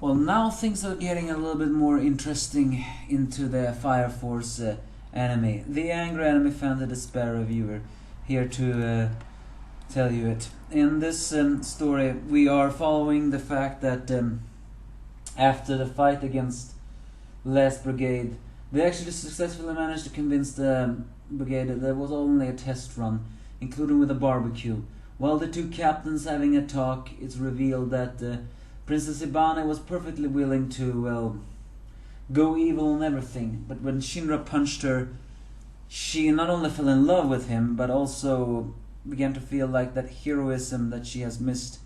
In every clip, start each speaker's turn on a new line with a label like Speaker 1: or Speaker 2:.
Speaker 1: Well, now things are getting a little bit more interesting into the Fire Force anime. The angry anime fan, the despair reviewer, here to tell you it. In this story, we are following the fact that after the fight against Last Brigade, they actually successfully managed to convince the brigade that there was only a test run, including with a barbecue. While the two captains having a talk, it's revealed that Princess Hibane was perfectly willing to, well, go evil and everything. But when Shinra punched her, she not only fell in love with him, but also began to feel like that heroism that she has missed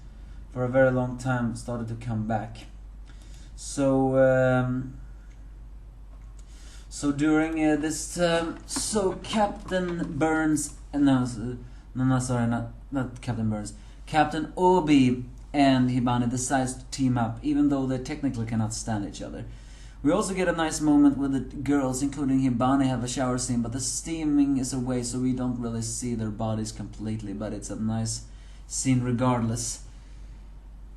Speaker 1: for a very long time started to come back. So during this so Captain Burns, not Captain Burns, Captain Obi and Hibane decides to team up, even though they technically cannot stand each other. We also get a nice moment with the girls, including Hibane, have a shower scene, but the steaming is away, so we don't really see their bodies completely, but it's a nice scene regardless.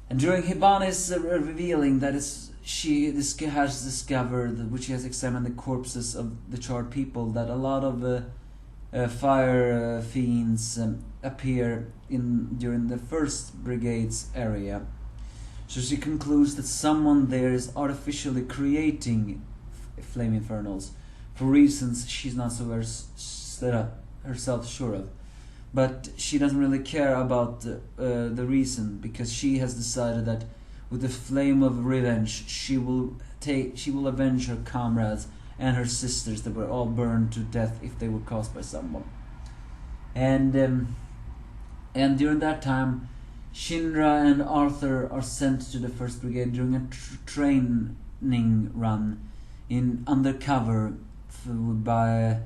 Speaker 1: And during Hibane's revealing that she has discovered, which she has examined the corpses of the charred people, that a lot of fire fiends appear during the first brigade's area. So she concludes that someone there is artificially creating flame infernals for reasons she's not so herself sure of. But she doesn't really care about the reason, because she has decided that with the flame of revenge she will avenge her comrades and her sisters that were all burned to death if they were caused by someone. And during that time, Shinra and Arthur are sent to the First Brigade during a training run in undercover by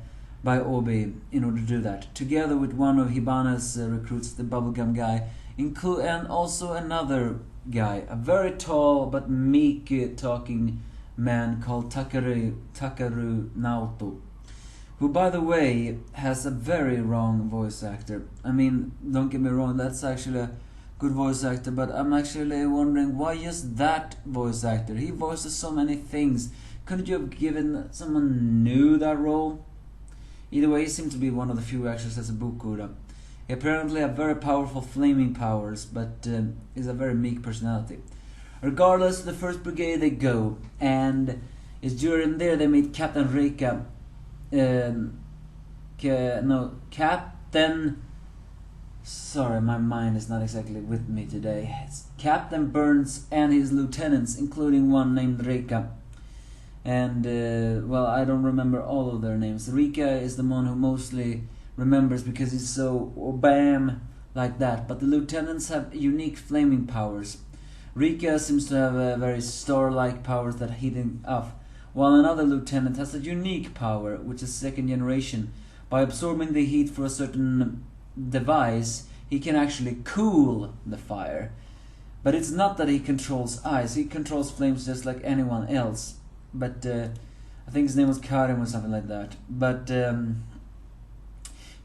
Speaker 1: Obi in order to do that, together with one of Hibane's recruits, the bubblegum guy, and also another guy, a very tall but meek talking man called Takaru Naoto, who, by the way, has a very wrong voice actor. I mean, don't get me wrong, that's actually a good voice actor, but I'm actually wondering why just that voice actor. He voices so many things. Couldn't you have given someone new that role? Either way, he seemed to be one of the few actors as a Bukura. He apparently has very powerful flaming powers, but is a very meek personality. Regardless, the First Brigade they go, and it's during there they meet Captain Reika. Captain. Sorry, my mind is not exactly with me today. It's Captain Burns and his lieutenants, including one named Reika. And, well, I don't remember all of their names. Reika is the one who mostly remembers because he's so bam like that. But the lieutenants have unique flaming powers. Reika seems to have very star-like powers that heat him up, while another lieutenant has a unique power, which is second generation. By absorbing the heat for a certain device, he can actually cool the fire. But it's not that he controls ice, he controls flames just like anyone else. But I think his name was Karim or something like that. But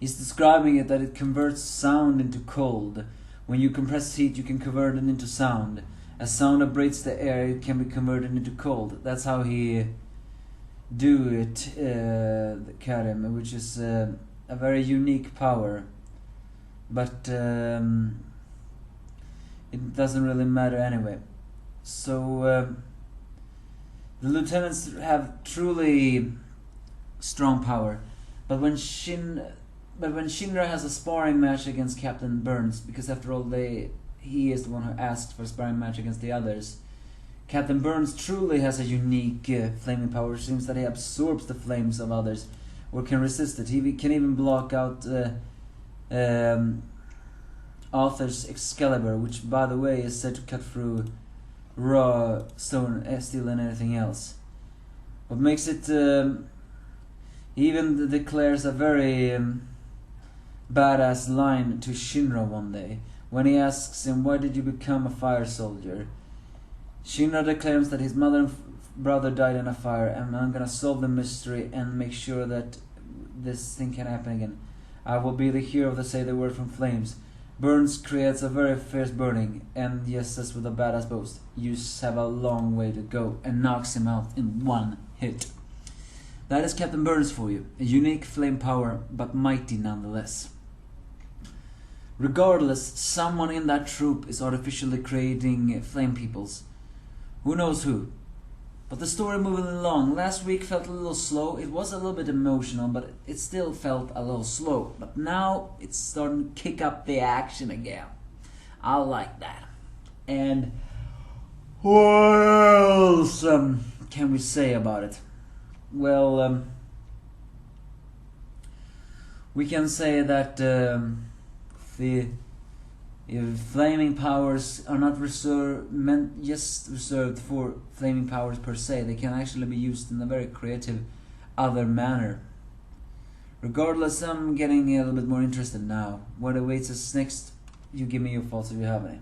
Speaker 1: he's describing it that it converts sound into cold. When you compress heat, you can convert it into sound. As sound abrades the air, it can be converted into cold. That's how he do it, Karim, which is a very unique power. But it doesn't really matter anyway. So the lieutenants have truly strong power. But when Shinra has a sparring match against Captain Burns, because after all he is the one who asked for a sparring match against the others, Captain Burns truly has a unique flaming power. It seems that he absorbs the flames of others or can resist it. He can even block out Arthur's Excalibur, which, by the way, is said to cut through raw stone, steel and anything else. What makes it... he even declares a very badass line to Shinra one day, when he asks him, "Why did you become a fire soldier?" Shinra declares that his mother and brother died in a fire, and I'm gonna solve the mystery and make sure that this thing can happen again. I will be the hero that say the word from flames. Burns creates a very fierce burning, and just as with a badass boast, you have a long way to go and knocks him out in one hit. That is Captain Burns for you, a unique flame power, but mighty nonetheless. Regardless, someone in that troop is artificially creating flame peoples. Who knows who? But the story moving along, last week felt a little slow. It was a little bit emotional, but it still felt a little slow. But now it's starting to kick up the action again. I like that. And what else can we say about it? Well, we can say that the flaming powers are not just reserved for flaming powers per se. They can actually be used in a very creative other manner. Regardless, I'm getting a little bit more interested now. What awaits us next? You give me your thoughts if you have any.